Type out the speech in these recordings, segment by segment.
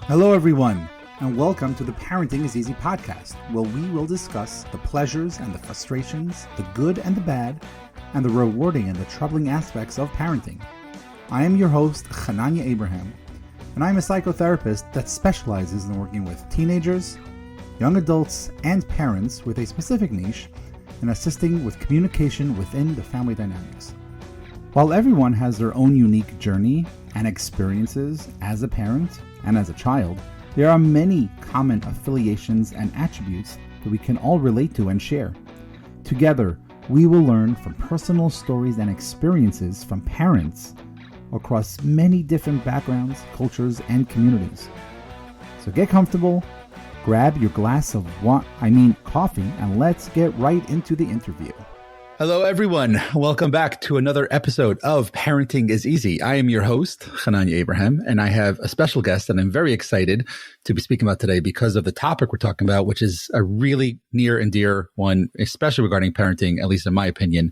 Hello, everyone, and welcome to the Parenting is Easy podcast, where we will discuss the pleasures and the frustrations, the good and the bad, and the rewarding and the troubling aspects of parenting. I am your host, Hananya Abraham, and I'm a psychotherapist that specializes in working with teenagers, young adults, and parents with a specific niche in assisting with communication within the family dynamics. While everyone has their own unique journey and experiences as a parent and as a child, there are many common affiliations and attributes that we can all relate to and share. Together, we will learn from personal stories and experiences from parents across many different backgrounds, cultures, and communities. So get comfortable, grab your glass of coffee, and let's get right into the interview. Hello, everyone. Welcome back to another episode of Parenting is Easy. I am your host, Hananya Abraham, and I have a special guest that I'm very excited to be speaking about today because of the topic we're talking about, which is a really near and dear one, especially regarding parenting, at least in my opinion.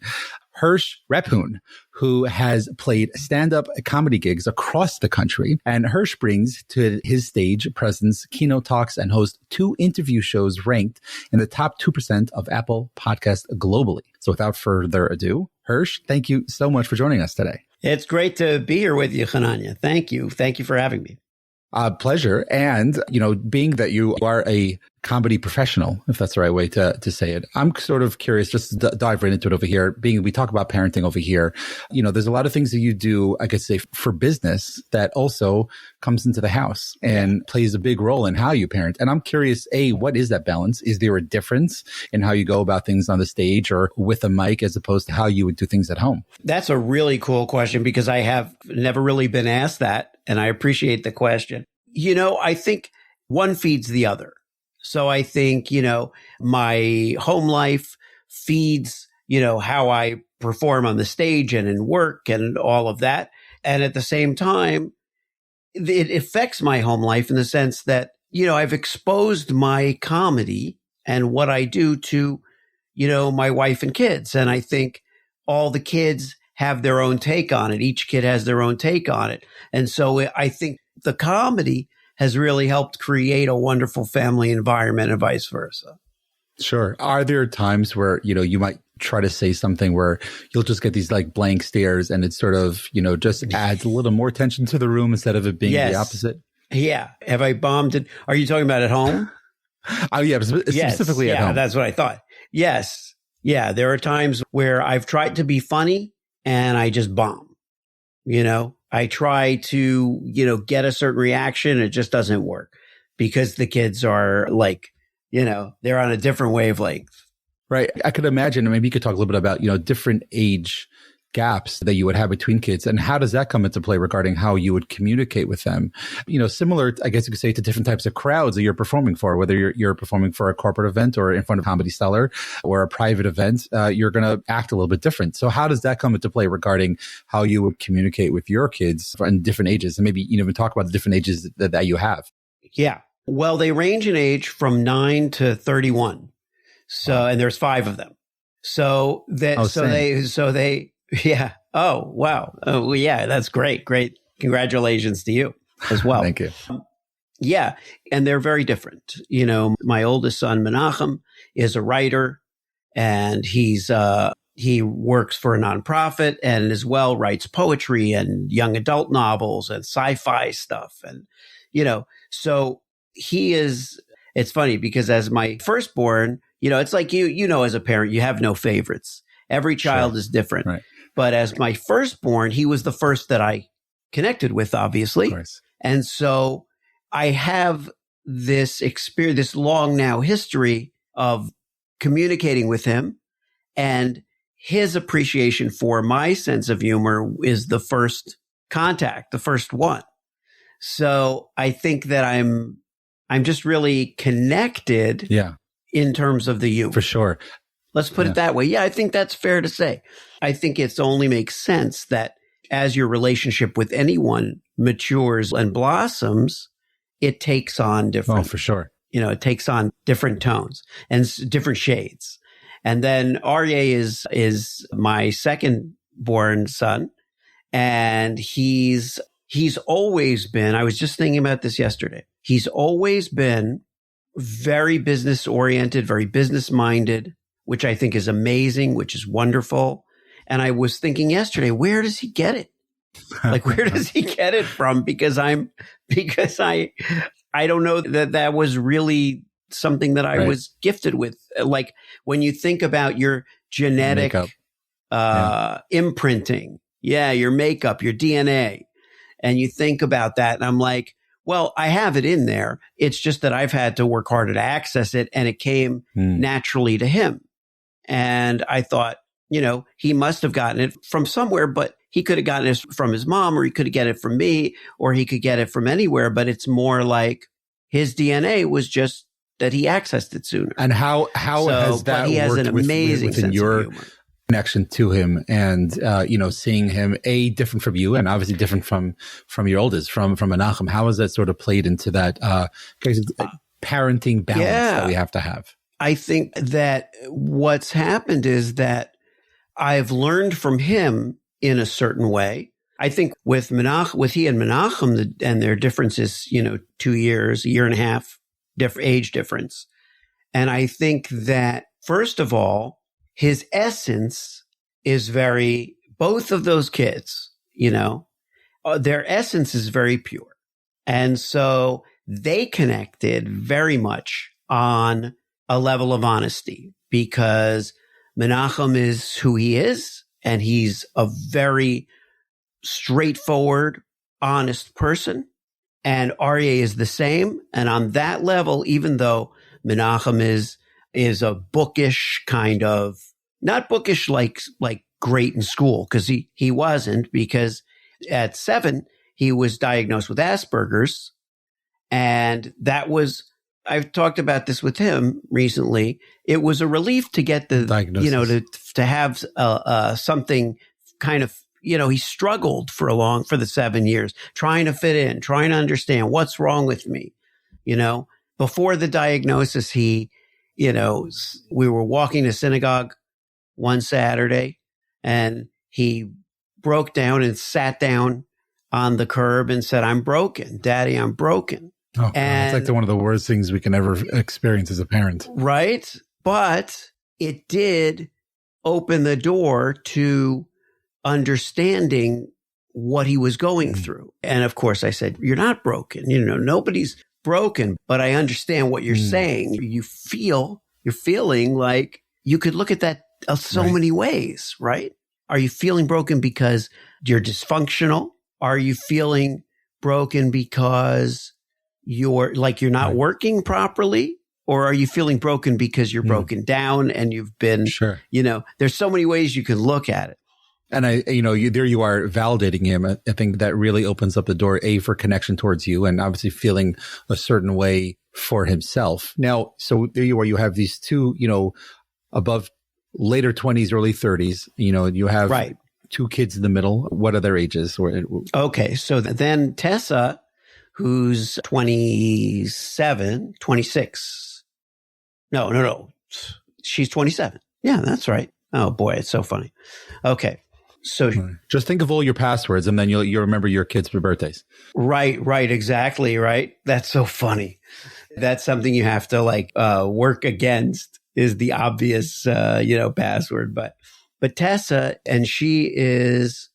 Hersh Rephun, who has played stand-up comedy gigs across the country. And Hersh brings to his stage presence, keynote talks, and hosts 2 interview shows ranked in the top 2% of Apple podcasts globally. So without further ado, Hersh, thank you so much for joining us today. It's great to be here with you, Hananya. Thank you. Thank you for having me. Pleasure. And, being that you are a comedy professional, if that's the right way to say it, I'm sort of curious, just to dive right into it over here, we talk about parenting over here. There's a lot of things that you do, I could say, for business that also comes into the house and plays a big role in how you parent. And I'm curious, what is that balance? Is there a difference in how you go about things on the stage or with a mic as opposed to how you would do things at home? That's a really cool question because I have never really been asked that. And I appreciate the question. I think one feeds the other. So I think, my home life feeds, how I perform on the stage and in work and all of that. And at the same time, it affects my home life in the sense that, I've exposed my comedy and what I do to, my wife and kids. And I think all the kids have their own take on it. Each kid has their own take on it. And so I think the comedy has really helped create a wonderful family environment and vice versa. Sure. Are there times where, you might try to say something where you'll just get these like blank stares and it sort of, just adds a little more tension to the room instead of it being the opposite? Yeah. Have I bombed it? Are you talking about at home? Oh, yeah. Specifically at home. That's what I thought. Yes. Yeah. There are times where I've tried to be funny and I just bomb, I try to, get a certain reaction. It just doesn't work because the kids are like, they're on a different wavelength. Right. I could imagine, maybe you could talk a little bit about, different age gaps that you would have between kids and how does that come into play regarding how you would communicate with them? Similar, I guess you could say, to different types of crowds that you're performing for, whether you're performing for a corporate event or in front of a comedy seller or a private event, you're going to act a little bit different. So how does that come into play regarding how you would communicate with your kids in different ages? And maybe, even talk about the different ages that you have. Yeah. Well, they range in age from 9 to 31. So, and there's 5 of them. So they, yeah. Oh, wow. Oh, well, yeah, that's great. Great. Congratulations to you as well. Thank you. Yeah. And they're very different. My oldest son, Menachem, is a writer and he works for a nonprofit and as well writes poetry and young adult novels and sci-fi stuff. And, so it's funny because as my firstborn, it's like as a parent, you have no favorites. Every child is different. Right. But as my firstborn, he was the first that I connected with, obviously. And so I have this experience, this long now history of communicating with him, and his appreciation for my sense of humor is the first contact, the first one. So I think that I'm just really connected in terms of the humor. For sure. Let's put it that way. Yeah, I think that's fair to say. I think it's only makes sense that as your relationship with anyone matures and blossoms, it takes on different. Oh, for sure. It takes on different tones and different shades. And then Aryeh is my second born son. And he's always been, I was just thinking about this yesterday. He's always been very business oriented, very business minded, which I think is amazing, which is wonderful. And I was thinking yesterday, where does he get it? Like, where does he get it from? Because I don't know that was really something that I was gifted with. Like, when you think about your genetic imprinting, your makeup, your DNA, and you think about that, and I'm like, well, I have it in there. It's just that I've had to work harder to access it, and it came naturally to him. And I thought, he must have gotten it from somewhere, but he could have gotten it from his mom, or he could have gotten it from me, or he could get it from anywhere. But it's more like his DNA was just that he accessed it sooner. And how has that he has worked an amazing within sense your of humor. Connection to him, and seeing him different from you, and obviously different from your oldest, from Menachem? How has that sort of played into that parenting balance that we have to have? I think that what's happened is that I've learned from him in a certain way. I think with he and Menachem, and their difference is 2 years, a year and a half, age difference. And I think that first of all, his essence is both of those kids, their essence is very pure. And so they connected very much on a level of honesty, because Menachem is who he is, and he's a very straightforward, honest person. And Aryeh is the same. And on that level, even though Menachem is a bookish kind of, not bookish like great in school, because he wasn't, because at 7, he was diagnosed with Asperger's. And that was, I've talked about this with him recently. It was a relief to get the diagnosis, to have something kind of, he struggled for the 7 years, trying to fit in, trying to understand what's wrong with me. Before the diagnosis, we were walking to synagogue one Saturday, and he broke down and sat down on the curb and said, "I'm broken, Daddy, I'm broken." Oh, and it's like one of the worst things we can ever experience as a parent. Right. But it did open the door to understanding what he was going through. And of course I said, "You're not broken. Nobody's broken, but I understand what you're saying. You're feeling like you could look at that so many ways, right? Are you feeling broken because you're dysfunctional? Are you feeling broken because you're not working properly? Or are you feeling broken because you're broken down and you've been, there's so many ways you can look at it." And you are validating him. I think that really opens up the door, for connection towards you, and obviously feeling a certain way for himself. Now, so there you are, you have these two, above later 20s, early 30s, you have two kids in the middle. What are their ages? Okay. So then Tessa, who's 26. No. She's 27. Yeah, that's right. Oh boy, it's so funny. Okay. So just think of all your passwords, and then you'll remember your kids' birthdays. Right. Exactly. Right. That's so funny. That's something you have to work against, is the obvious, password. But Tessa, and it's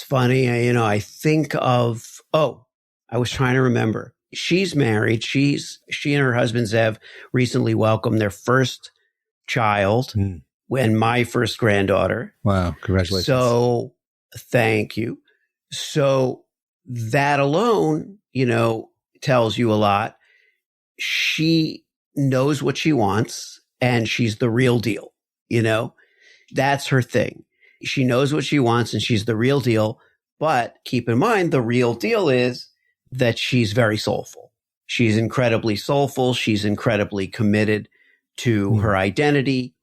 funny. I think of, I was trying to remember. She's married. She and her husband Zev recently welcomed their first child. And my first granddaughter. Wow. Congratulations. So thank you. So that alone, tells you a lot. She knows what she wants, and she's the real deal. That's her thing. She knows what she wants, and she's the real deal. But keep in mind, the real deal is that she's very soulful. She's incredibly soulful. She's incredibly committed to her identity.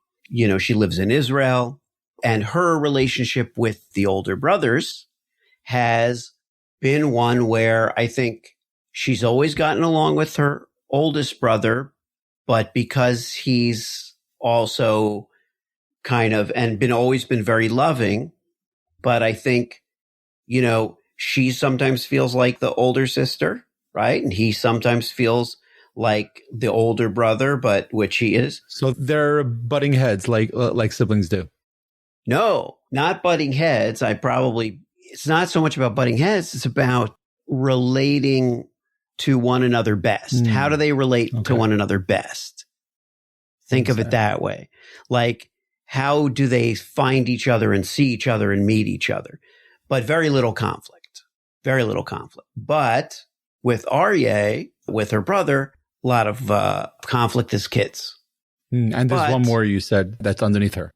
She lives in Israel, and her relationship with the older brothers has been one where I think she's always gotten along with her oldest brother, but because he's also kind of, and always been very loving. But I think, she sometimes feels like the older sister, right? And he sometimes feels like the older brother, but which he is. So they're butting heads like siblings do. No, not butting heads. It's not so much about butting heads. It's about relating to one another best. How do they relate to one another best? Think of it that way. Like, how do they find each other and see each other and meet each other? But very little conflict. Very little conflict. But with Aryeh, with her brother, a lot of conflict as kids. And there's one more you said that's underneath her.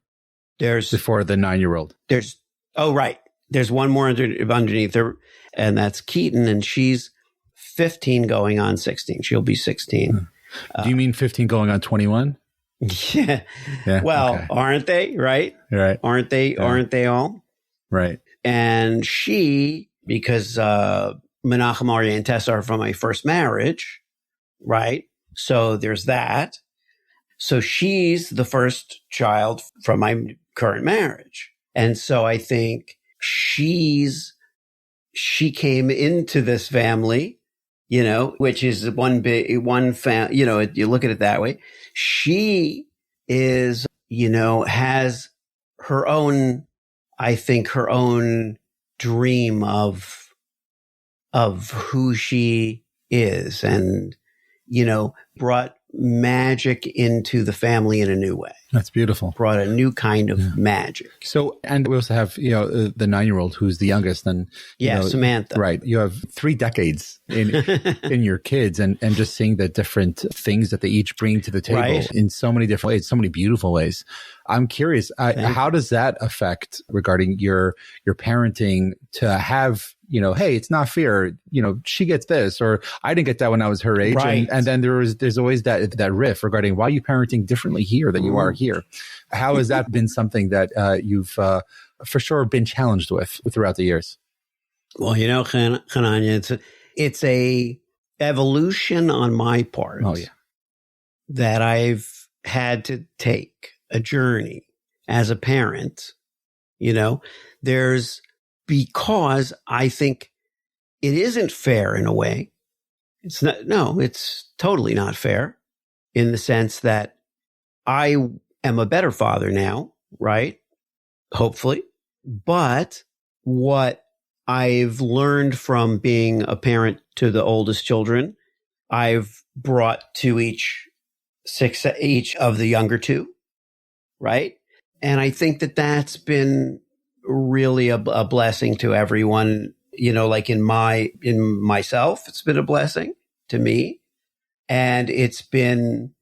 There's before the 9-year-old. There's one more underneath her, and that's Keaton, and she's 15 going on 16. She'll be 16. Do you mean 15 going on 21? Yeah. Well, aren't they? Right. Aren't they? Yeah. Aren't they all? Right. And she, because Menachem, Aryeh, and Tessa are from my first marriage, right? So there's that. So she's the first child from my current marriage. And so I think she came into this family, which is one family, you look at it that way. She is, has her own, I think, her own dream of who she is, and, brought magic into the family in a new way. That's beautiful. Brought a new kind of magic. So, and we also have, the 9-year-old who's the youngest, and Samantha. Right. You have 3 decades in your kids, and just seeing the different things that they each bring to the table in so many different ways, so many beautiful ways. I'm curious, how does that affect regarding your parenting to have, hey, it's not fair, she gets this, or I didn't get that when I was her age. Right. And then there's always that riff regarding why are you parenting differently here than you are here. How has that been something that you've for sure been challenged with throughout the years? Well, Hananya, it's a evolution on my part. Oh, yeah. That I've had to take a journey as a parent, because I think it isn't fair in a way. It's totally not fair in the sense that I am a better father now, right? Hopefully. But what I've learned from being a parent to the oldest children, I've brought to each of the younger 2, right? And I think that that's been really a blessing to everyone, like in myself, it's been a blessing to me. And it's been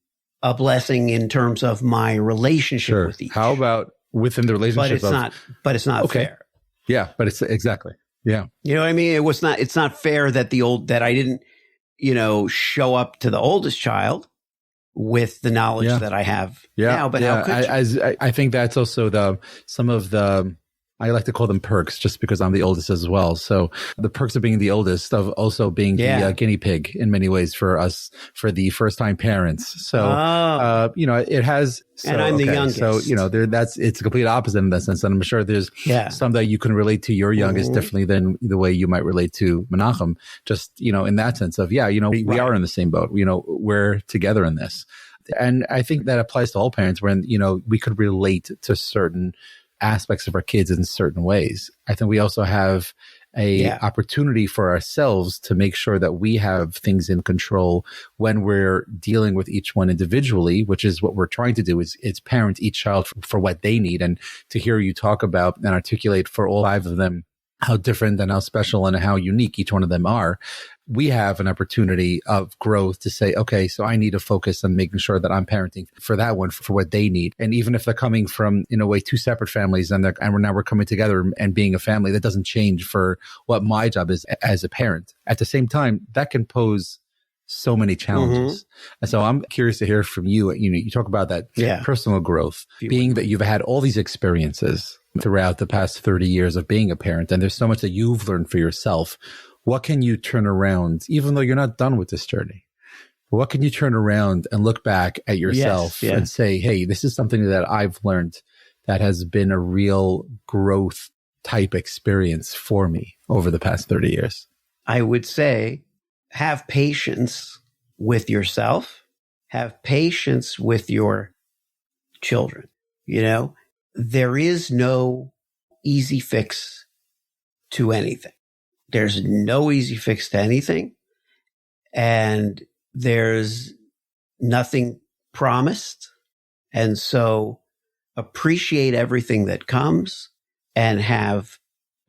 a blessing in terms of my relationship with each. How about within the relationship? But it's not fair. Yeah, but it's exactly. Yeah. You know what I mean? It's not fair that that I didn't, show up to the oldest child with the knowledge that I have now. But how could you? I think that's also some of the, I like to call them perks just because I'm the oldest as well. So the perks of being the oldest, of also being the guinea pig in many ways for us, for the first time parents. So, it has. And I'm the youngest. So, it's a complete opposite in that sense. And I'm sure there's some that you can relate to your youngest differently than the way you might relate to Menachem. Just, in that sense of, we are in the same boat. We're together in this. And I think that applies to all parents when, we could relate to certain aspects of our kids in certain ways. I think we also have a opportunity for ourselves to make sure that we have things in control when we're dealing with each one individually, which is what we're trying to do is parent each child for what they need. And to hear you talk about and articulate for all 5 of them how different and how special and how unique each one of them are, we have an opportunity of growth to say, okay, so I need to focus on making sure that I'm parenting for that one, for what they need. And even if they're coming from, in a way, 2 separate families and we're coming together and being a family, that doesn't change for what my job is as a parent. At the same time, that can pose so many challenges. And so I'm curious to hear from you. You talk about that personal growth, being that you've had all these experiences throughout the past 30 years of being a parent, and there's so much that you've learned for yourself. What can you turn around, even though you're not done with this journey? What can you turn around and look back at yourself and say, hey, this is something that I've learned that has been a real growth type experience for me over the past 30 years? I would say have patience with yourself, have patience with your children. You know, there is no easy fix to anything. There's no easy fix to anything. And there's nothing promised. And so appreciate everything that comes and have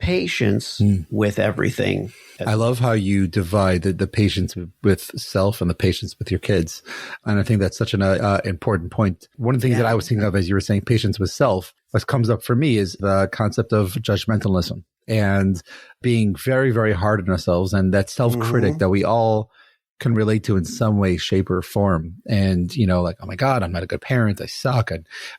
patience with everything. I love how you divide the patience with self and the patience with your kids. And I think that's such an important point. One of the things that I was thinking of as you were saying patience with self, what comes up for me is the concept of judgmentalism and being very, very hard on ourselves, and that self-critic that we all can relate to in some way, shape, or form. And, you know, like, oh my God, I'm not a good parent. I suck.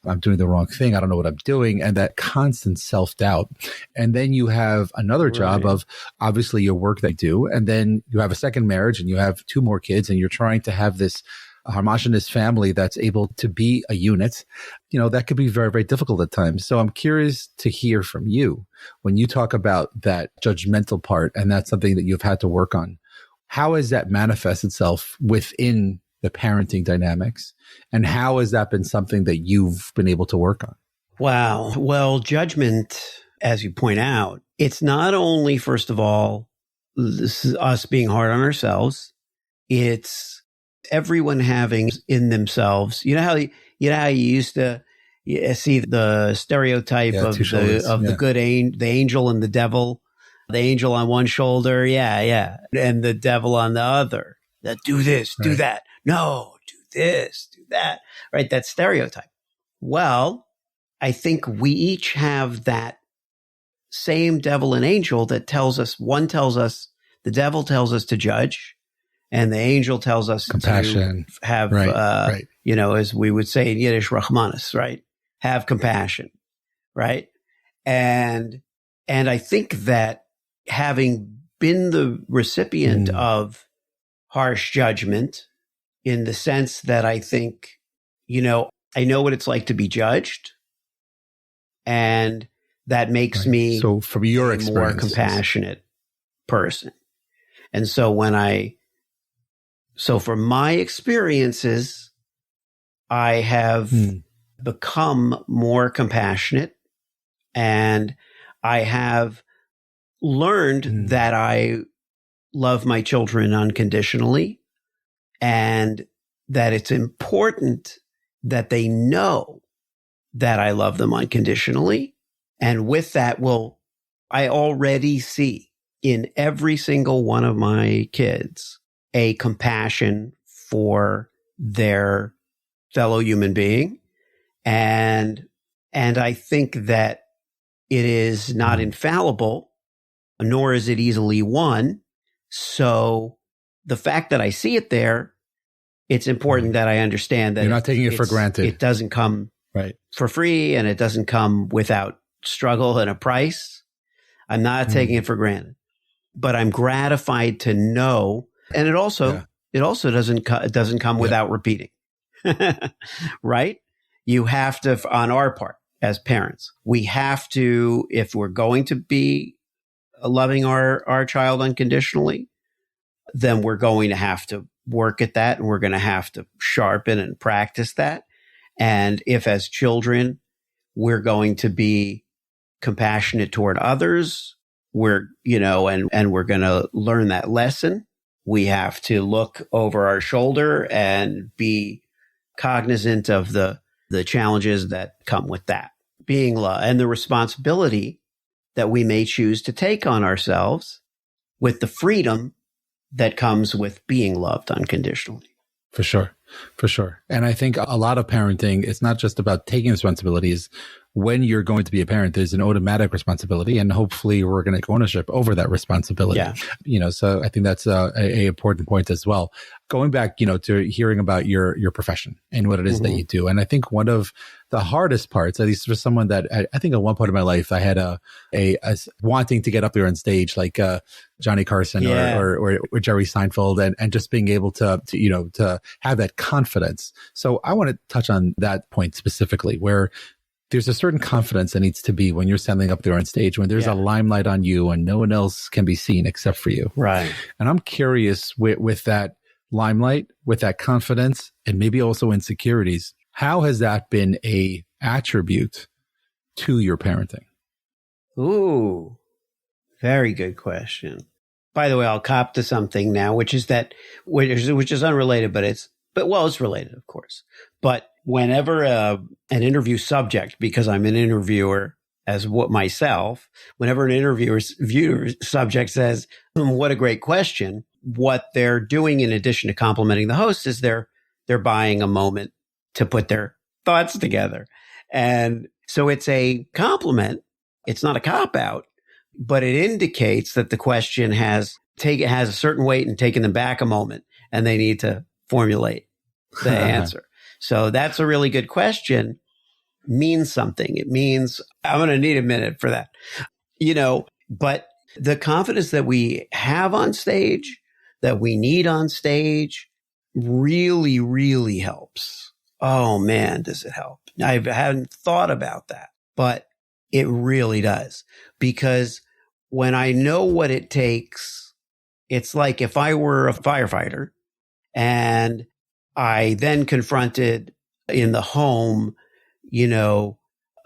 I'm doing the wrong thing. I don't know what I'm doing. And that constant self-doubt. And then you have another job of obviously your work that you do. And then you have a second marriage and you have 2 more kids, and you're trying to have this homogenous family that's able to be a unit. You know, that could be very, very difficult at times. So I'm curious to hear from you when you talk about that judgmental part, and that's something that you've had to work on. How has that manifest itself within the parenting dynamics? And how has that been something that you've been able to work on? Wow. Well, judgment, as you point out, it's not only, first of all, this is us being hard on ourselves. It's everyone having in themselves. You know how you used to see the stereotype of the good the angel and the devil. The angel on one shoulder, and the devil on the other. That do this, do that. No, do this, do that. Right? That stereotype. Well, I think we each have that same devil and angel that tells us, the devil tells us to judge, and the angel tells us compassion. To have, you know, as we would say in Yiddish, Rahmanis, right? Have compassion, right? And I think that having been the recipient of harsh judgment, in the sense that I think, you know, I know what it's like to be judged, and that makes me so from your a more compassionate person. And so from my experiences, I have become more compassionate, and I have learned that I love my children unconditionally, and that it's important that they know that I love them unconditionally. And with that, I already see in every single one of my kids a compassion for their fellow human being. And I think that it is not infallible, nor is it easily won. So the fact that I see it there, it's important that I understand that you're not taking it for granted. It doesn't come for free, and it doesn't come without struggle and a price. I'm not taking it for granted, but I'm gratified to know. And it also doesn't come without repeating, right? You have to, on our part as parents, we have to, if we're going to be loving our child unconditionally, then we're going to have to work at that, and we're going to have to sharpen and practice that. And if as children, we're going to be compassionate toward others, we're going to learn that lesson. We have to look over our shoulder and be cognizant of the challenges that come with that. Being love and the responsibility that we may choose to take on ourselves, with the freedom that comes with being loved unconditionally. For sure. And I think a lot of parenting, it's not just about taking responsibilities. When you're going to be a parent, there's an automatic responsibility, and hopefully we're going to take ownership over that responsibility. Yeah. You know, so I think that's a important point as well. Going back, you know, to hearing about your profession and what it is that you do. And I think one of the hardest parts, at least for someone that I think at one point in my life, I had a wanting to get up there on stage like Johnny Carson or Jerry Seinfeld, and just being able to have that confidence. So I want to touch on that point specifically, where there's a certain confidence that needs to be when you're standing up there on stage, when there's a limelight on you and no one else can be seen except for you. Right. And I'm curious with that limelight, with that confidence, and maybe also insecurities, how has that been a attribute to your parenting? Ooh, very good question. By the way, I'll cop to something now, which is unrelated, but it's related, of course. But whenever an interview subject, because I'm an interviewer myself, whenever an interviewer subject says, what a great question, what they're doing in addition to complimenting the host is they're buying a moment to put their thoughts together. And so it's a compliment. It's not a cop-out, but it indicates that the question has a certain weight and taken them back a moment, and they need to formulate the answer. So that's a really good question. Means something. It means I'm going to need a minute for that. But the confidence that we have on stage, that we need on stage, really, really helps. Oh man, does it help? I hadn't thought about that, but it really does. Because when I know what it takes, it's like if I were a firefighter and I then confronted in the home,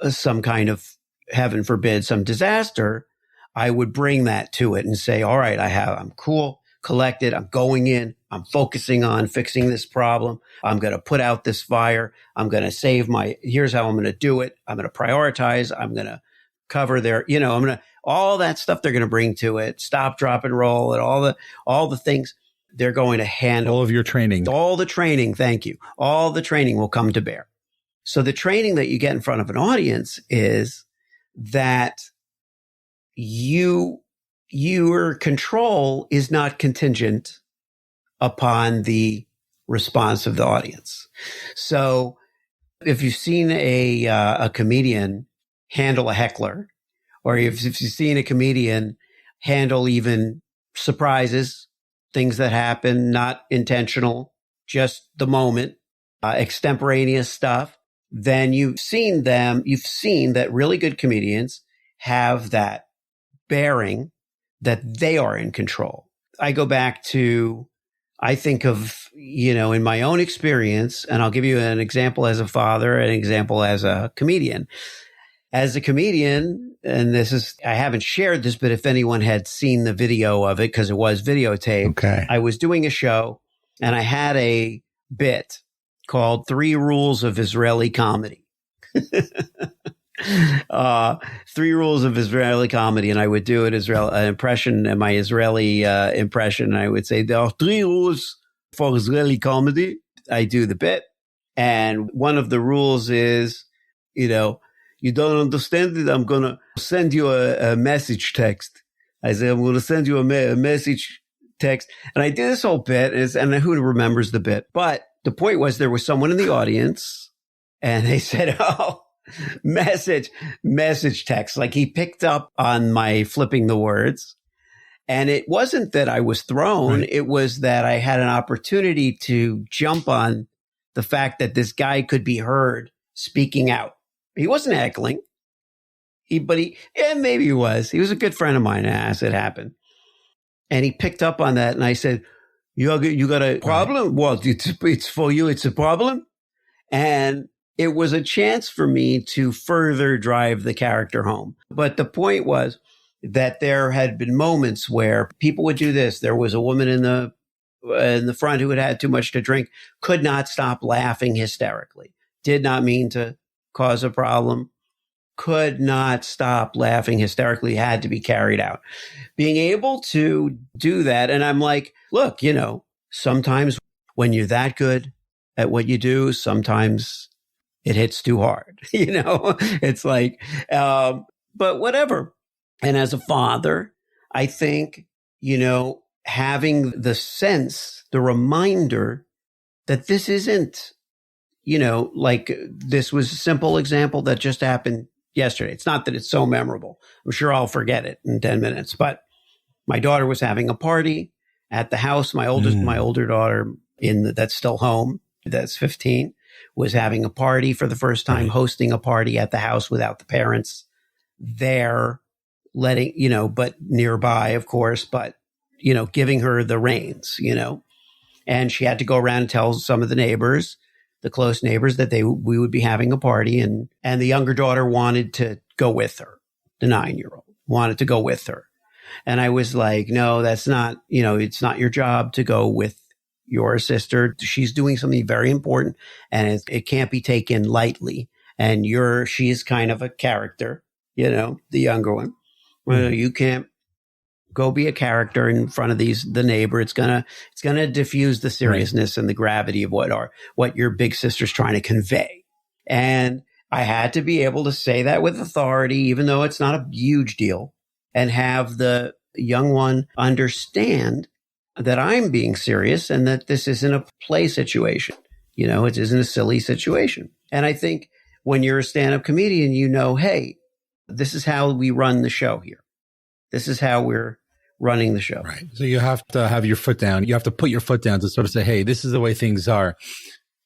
some kind of, heaven forbid, some disaster, I would bring that to it and say, all right, I'm cool, collected. I'm going in. I'm focusing on fixing this problem. I'm going to put out this fire. I'm going to here's how I'm going to do it. I'm going to prioritize. I'm going to cover all that stuff they're going to bring to it. Stop, drop, and roll, and all the things they're going to handle. All of your training. All the training. Thank you. All the training will come to bear. So the training that you get in front of an audience is that your control is not contingent upon the response of the audience. So if you've seen a comedian handle a heckler, or if you've seen a comedian handle even surprises, things that happen, not intentional, just the moment, extemporaneous stuff, then you've seen that really good comedians have that bearing that they are in control. I go back to, I think of, in my own experience, and I'll give you an example as a father, an example as a comedian. As a comedian, and I haven't shared this, but if anyone had seen the video of it, because it was videotaped, okay. I was doing a show and I had a bit called 3 Rules of Israeli Comedy. 3 Rules of Israeli Comedy. And I would do an impression, my Israeli impression. And I would say, there are 3 rules for Israeli comedy. I do the bit. And one of the rules is, you don't understand it, I'm going to send you a message text. I say, I'm going to send you a message text. And I did this whole bit, and who remembers the bit? But the point was there was someone in the audience, and they said, oh, message text. Like he picked up on my flipping the words. And it wasn't that I was thrown. Right. It was that I had an opportunity to jump on the fact that this guy could be heard speaking out. He wasn't heckling. Maybe he was. He was a good friend of mine as it happened. And he picked up on that. And I said, you got a problem? Right. Well, it's for you. It's a problem. And it was a chance for me to further drive the character home. But the point was that there had been moments where people would do this. There was a woman in the front who had had too much to drink, could not stop laughing hysterically, did not mean to cause a problem, could not stop laughing hysterically, had to be carried out. Being able to do that. And I'm like, look, sometimes when you're that good at what you do, sometimes it hits too hard. It's like, but whatever. And as a father, I think, having the sense, the reminder that this isn't, like this was a simple example that just happened yesterday. It's not that it's so memorable. I'm sure I'll forget it in 10 minutes, but my daughter was having a party at the house. My older daughter that's still home, that's 15. was having a party for the first time, hosting a party at the house without the parents there, letting, but nearby, of course, but, giving her the reins, and she had to go around and tell some of the neighbors, the close neighbors, that we would be having a party. And the younger daughter wanted to go with her. The 9-year-old wanted to go with her. And I was like, no, that's not, it's not your job to go with your sister. She's doing something very important and it can't be taken lightly. And she's kind of a character, the younger one. Well, you can't go be a character in front of the neighbor. It's gonna diffuse the seriousness and the gravity of what your big sister's trying to convey. And I had to be able to say that with authority, even though it's not a huge deal, and have the young one understand that I'm being serious and that this isn't a play situation. It isn't a silly situation. And I think when you're a stand-up comedian, hey, this is how we run the show here. This is how we're running the show. Right. So you have to have your foot down. You have to put your foot down to sort of say, hey, this is the way things are.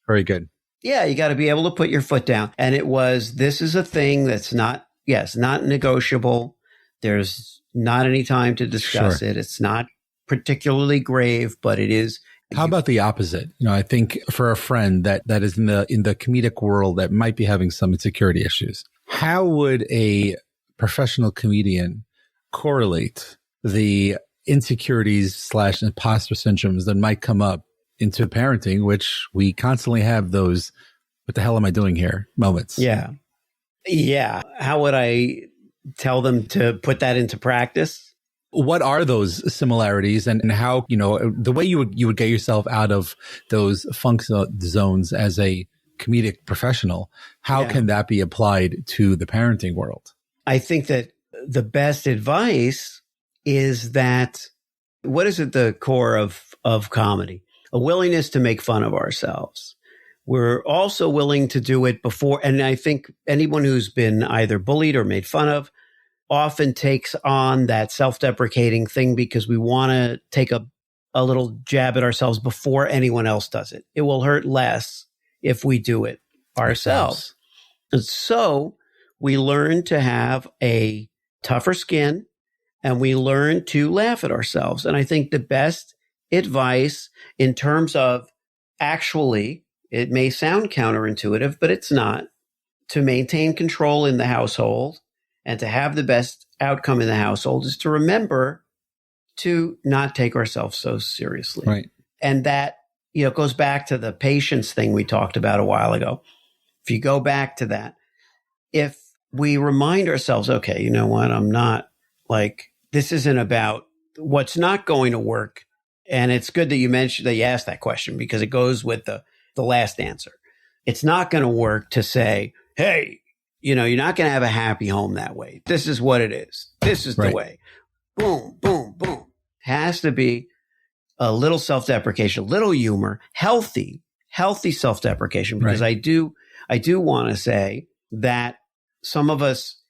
Very good. Yeah, you got to be able to put your foot down. And this is a thing that's not negotiable. There's not any time to discuss it. It's not particularly grave, but it is. How about the opposite? I think for a friend that is in the comedic world that might be having some insecurity issues, how would a professional comedian correlate the insecurities / imposter syndromes that might come up into parenting, which we constantly have those, what the hell am I doing here moments? Yeah. Yeah. How would I tell them to put that into practice? What are those similarities and how, the way you would get yourself out of those funk zones as a comedic professional, how can that be applied to the parenting world? I think that the best advice is that, what is at the core of comedy? A willingness to make fun of ourselves. We're also willing to do it before. And I think anyone who's been either bullied or made fun of often takes on that self-deprecating thing because we want to take a little jab at ourselves before anyone else does it. It will hurt less if we do it ourselves. And so we learn to have a tougher skin and we learn to laugh at ourselves. And I think the best advice in terms of actually, it may sound counterintuitive, but it's not, to maintain control in the household and to have the best outcome in the household is to remember to not take ourselves so seriously. Right. And that, goes back to the patience thing we talked about a while ago. If you go back to that, if we remind ourselves, okay, you know what, I'm not this isn't about what's not going to work. And it's good that you asked that question because it goes with the last answer. It's not going to work to say, hey, you're not going to have a happy home that way. This is what it is. This is the way. Boom, boom, boom. Has to be a little self-deprecation, a little humor, healthy self-deprecation. Because I do want to say that some of us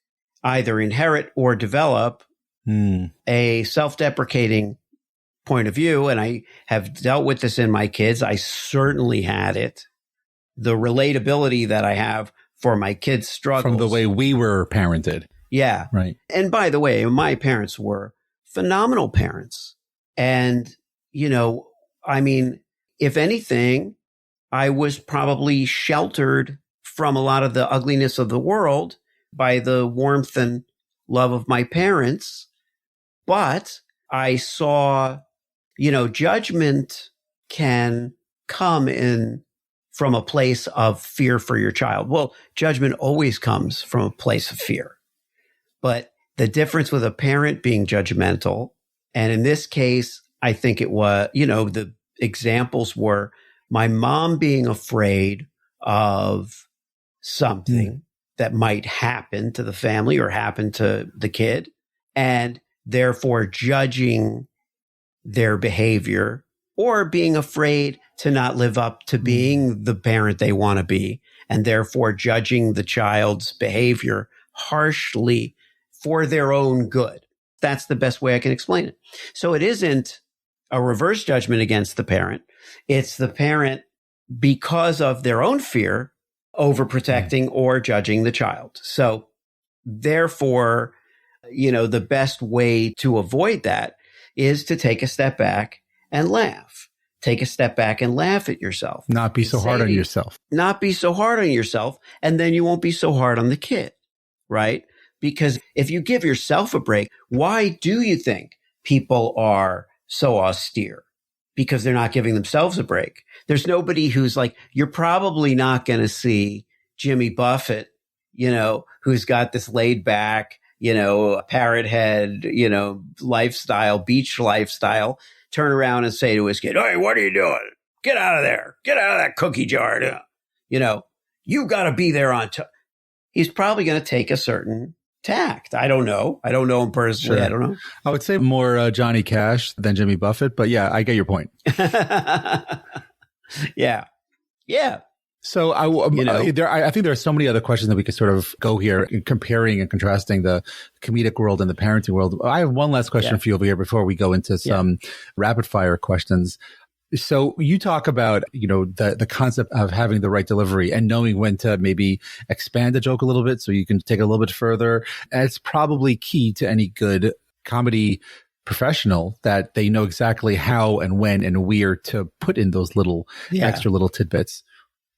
either inherit or develop a self-deprecating point of view. And I have dealt with this in my kids. I certainly had it. The relatability that I have for my kids' struggles. From the way we were parented. Yeah. Right. And by the way, my parents were phenomenal parents. And, if anything, I was probably sheltered from a lot of the ugliness of the world by the warmth and love of my parents. But I saw, judgment can come in from a place of fear for your child. Well, judgment always comes from a place of fear. But the difference with a parent being judgmental, and in this case, I think it was, the examples were my mom being afraid of something that might happen to the family or happen to the kid, and therefore judging their behavior or being afraid to not live up to being the parent they want to be, and therefore judging the child's behavior harshly for their own good. That's the best way I can explain it. So it isn't a reverse judgment against the parent. It's the parent because of their own fear, overprotecting or judging the child. So therefore, the best way to avoid that is to take a step back and laugh. Take a step back and laugh at yourself. Not be so hard on yourself. Not be so hard on yourself. And then you won't be so hard on the kid, right? Because if you give yourself a break, why do you think people are so austere? Because they're not giving themselves a break. There's nobody who's like, you're probably not going to see Jimmy Buffett, who's got this laid back, parrot head, lifestyle, beach lifestyle, turn around and say to his kid, "Hey, what are you doing? Get out of there. Get out of that cookie jar. You got to be there on time." He's probably going to take a certain tact. I don't know. I don't know him personally. Sure. I don't know. I would say more Johnny Cash than Jimmy Buffett, but yeah, I get your point. Yeah. So I think there are so many other questions that we could sort of go here in comparing and contrasting the comedic world and the parenting world. I have one last question for you over here before we go into some rapid fire questions. So you talk about, the concept of having the right delivery and knowing when to maybe expand the joke a little bit so you can take it a little bit further. And it's probably key to any good comedy professional that they know exactly how and when and where to put in those little extra little tidbits.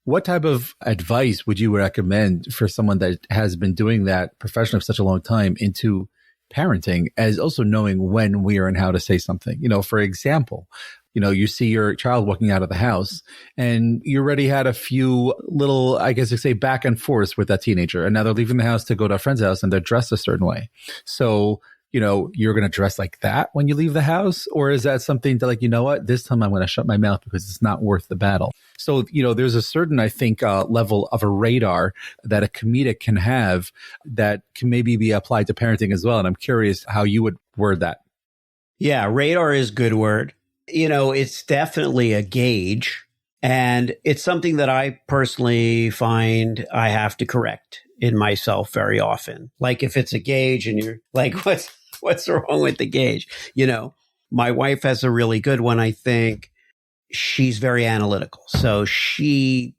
What type of advice would you recommend for someone that has been doing that professionally for such a long time into parenting, as also knowing when, where, and how to say something? For example, you see your child walking out of the house and you already had a few little, I guess you say, back and forth with that teenager. And now they're leaving the house to go to a friend's house and they're dressed a certain way. So, you're going to dress like that when you leave the house? Or is that something that what, this time I'm going to shut my mouth because it's not worth the battle? So, there's a certain, I think, level of a radar that a comedic can have that can maybe be applied to parenting as well. And I'm curious how you would word that. Yeah, radar is a good word. It's definitely a gauge, and it's something that I personally find I have to correct in myself very often. Like if it's a gauge and you're like, what's wrong with the gauge? My wife has a really good one. I think she's very analytical. So she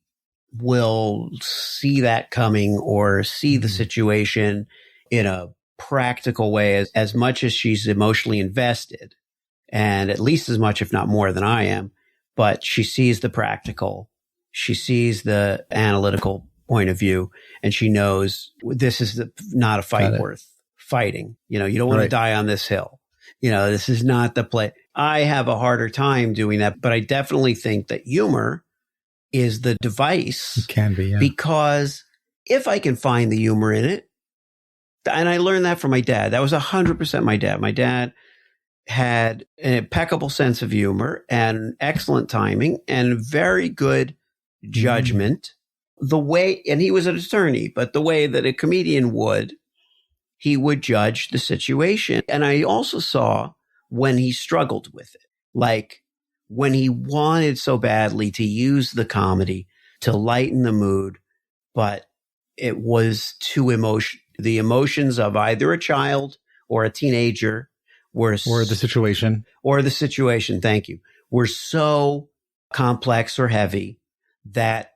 will see that coming or see the situation in a practical way as much as she's emotionally invested. And at least as much, if not more than I am, but she sees the practical, she sees the analytical point of view, and she knows this is not a fight worth fighting. You don't want to die on this hill. This is not the play. I have a harder time doing that, but I definitely think that humor is the device. It can be, because if I can find the humor in it, and I learned that from my dad, that was 100% my dad. My dad had an impeccable sense of humor and excellent timing and very good judgment. And he was an attorney, but the way that a comedian would, he would judge the situation. And I also saw when he struggled with it, like when he wanted so badly to use the comedy to lighten the mood, but it was too the emotions of either a child or a teenager or the situation. Thank you. Were so complex or heavy that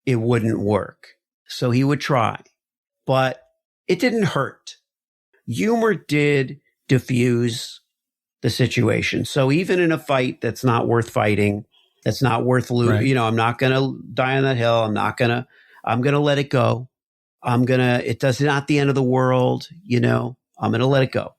it wouldn't work. So he would try, but it didn't hurt. Humor did diffuse the situation. So even in a fight that's not worth fighting, that's not worth losing, I'm not going to die on that hill. I'm going to let it go. It does not the end of the world. I'm going to let it go.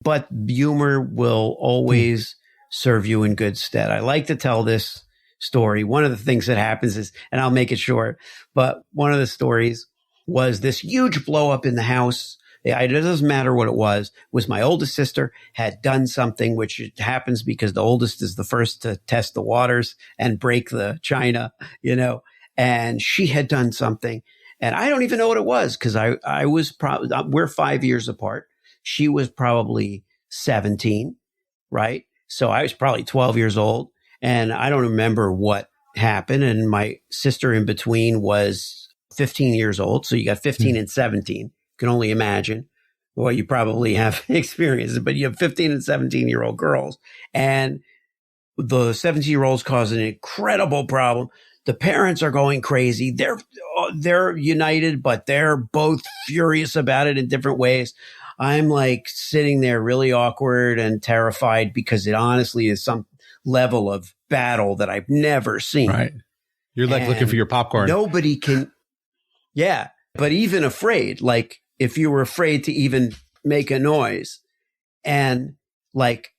But humor will always serve you in good stead. I like to tell this story. One of the things that happens is, and I'll make it short, but one of the stories was this huge blow up in the house. It doesn't matter what it was my oldest sister had done something, which happens because the oldest is the first to test the waters and break the china, and she had done something. And I don't even know what it was because I was probably, we're 5 years apart. She was probably 17, right? So I was probably 12 years old and I don't remember what happened. And my sister in between was 15 years old. So you got 15 and 17. You can only imagine. Well, you probably have experienced it, but you have 15 and 17-year-old girls. And the 17-year-olds caused an incredible problem. the parents are going crazy. They're united, but they're both furious about it in different ways. I'm like sitting there really awkward and terrified because it honestly is some level of battle that I've never seen. Right. You're like looking for your popcorn. Nobody can. Yeah. But even afraid, like if you were afraid to even make a noise and like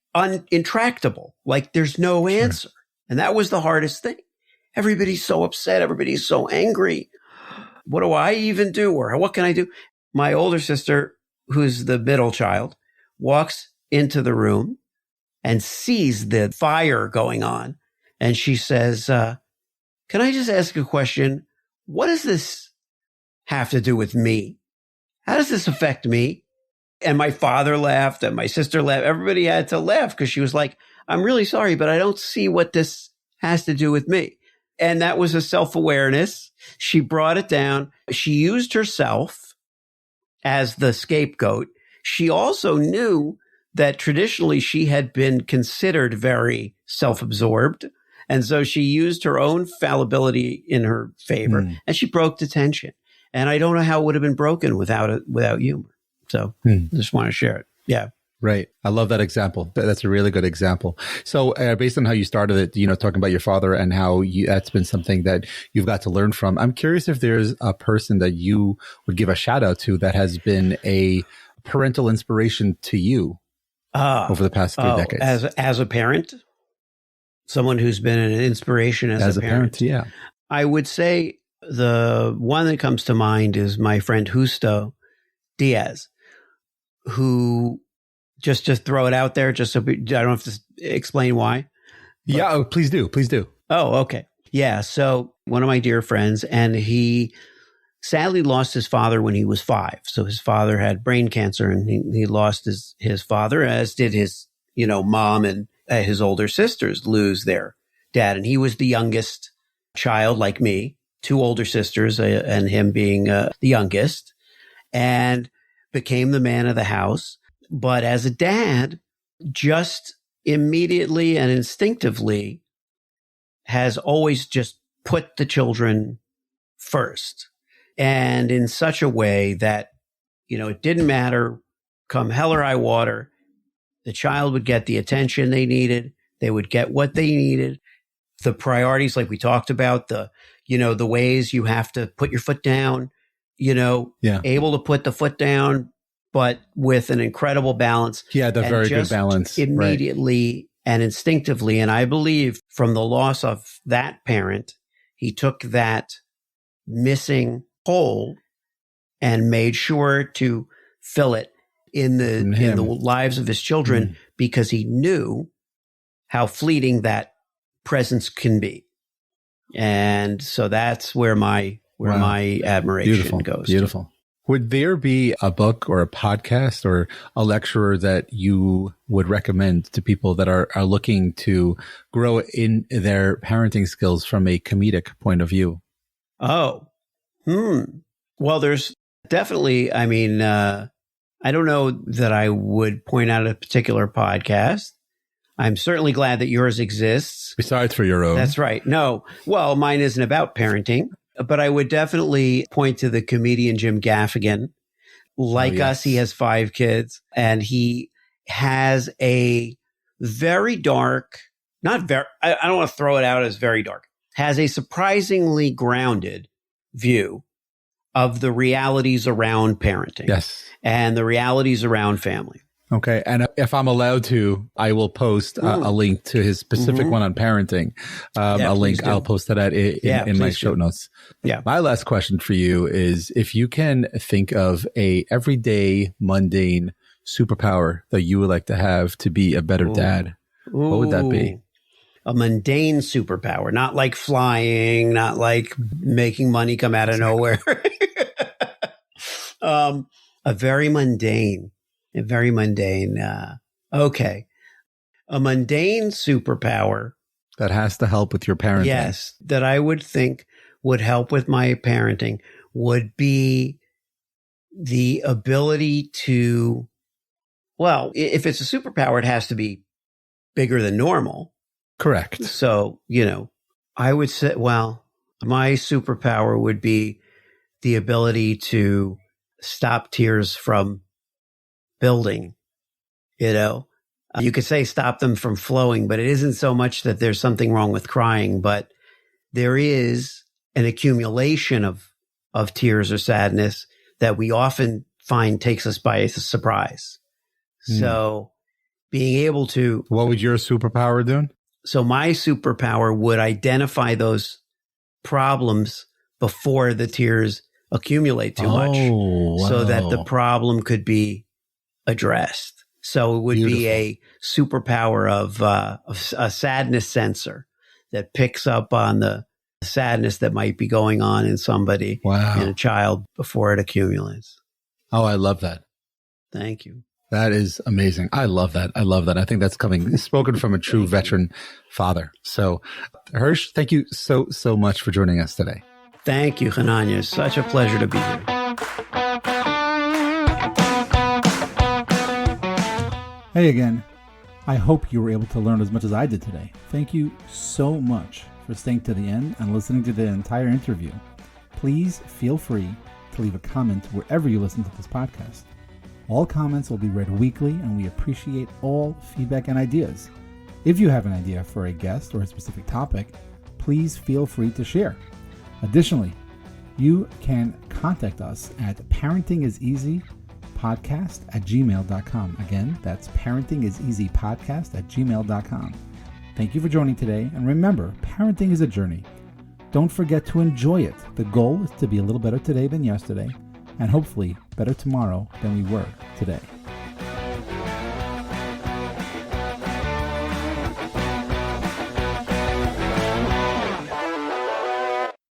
intractable, like there's no answer. And that was the hardest thing. Everybody's so upset. Everybody's so angry. What do I even do? Or what can I do? My older sister, who's the middle child, walks into the room and sees the fire going on. And she says, can I just ask a question? What does this have to do with me? How does this affect me? And my father laughed and my sister laughed. Everybody had to laugh because she was like, I'm really sorry, but I don't see what this has to do with me. And that was a self-awareness. She brought it down. She used herself as the scapegoat. She also knew that traditionally she had been considered very self-absorbed. And so she used her own fallibility in her favor and she broke the tension. And I don't know how it would have been broken without humor. So I just want to share it. Yeah. Right. I love that example. That's a really good example. So based on how you started it, talking about your father and how that's been something that you've got to learn from. I'm curious if there's a person that you would give a shout out to that has been a parental inspiration to you over the past 3 decades. As a parent, someone who's been an inspiration as a parent. Yeah. I would say the one that comes to mind is my friend Justo Diaz, who just throw it out there, just so I don't have to explain why. Yeah, please do. Please do. Oh, okay. Yeah. So one of my dear friends, and he sadly lost his father when he was 5. So his father had brain cancer and he lost his father, as did his, mom and his older sisters lose their dad. And he was the youngest child like me, 2 older sisters and him being the youngest, and became the man of the house. But as a dad, just immediately and instinctively has always just put the children first. And in such a way that, it didn't matter, come hell or high water, the child would get the attention they needed. They would get what they needed. The priorities, like we talked about, the ways you have to put your foot down, able to put the foot down, but with an incredible balance. Yeah, the very good balance. Immediately and instinctively. And I believe from the loss of that parent, he took that missing hole and made sure to fill it in the lives of his children because he knew how fleeting that presence can be. And so that's where my admiration goes. Beautiful. Would there be a book or a podcast or a lecturer that you would recommend to people that are looking to grow in their parenting skills from a comedic point of view? Oh, well, there's definitely, I don't know that I would point out a particular podcast. I'm certainly glad that yours exists. Besides for your own. That's right. No, well, mine isn't about parenting. But I would definitely point to the comedian Jim Gaffigan. Like us, he has 5 kids, and he has a very dark, I don't want to throw it out as very dark, has a surprisingly grounded view of the realities around parenting. Yes. And the realities around family. Okay. And if I'm allowed to, I will post a link to his specific one on parenting. A link. I'll post that in my show notes. Yeah. My last question for you is, if you can think of a everyday mundane superpower that you would like to have to be a better dad, what would that be? A mundane superpower, not like flying, not like making money come out of nowhere. A very mundane. Okay. A mundane superpower. That has to help with your parenting. Yes. That I would think would help with my parenting would be the ability to, well, if it's a superpower, it has to be bigger than normal. Correct. So, I would say, well, My superpower would be the ability to stop tears from building. You could say stop them from flowing, but it isn't so much that there's something wrong with crying, but there is an accumulation of tears or sadness that we often find takes us by surprise. So being able to... What would your superpower do? So my superpower would identify those problems before the tears accumulate too much, so that the problem could be addressed. So it would be a superpower of a sadness sensor that picks up on the sadness that might be going on in somebody, in a child, before it accumulates. Oh, I love that. Thank you. That is amazing. I love that. I think that's spoken from a true veteran father. So, Hersh, thank you so much for joining us today. Thank you, Hananya. Such a pleasure to be here. Hey again. I hope you were able to learn as much as I did today. Thank you so much for staying to the end and listening to the entire interview. Please feel free to leave a comment wherever you listen to this podcast. All comments will be read weekly, and we appreciate all feedback and ideas. If you have an idea for a guest or a specific topic, please feel free to share. Additionally, you can contact us at parentingiseasypodcast@gmail.com. Again, that's parentingiseasypodcast@gmail.com. Thank you for joining today, and remember, parenting is a journey. Don't forget to enjoy it. The goal is to be a little better today than yesterday, and hopefully better tomorrow than we were today.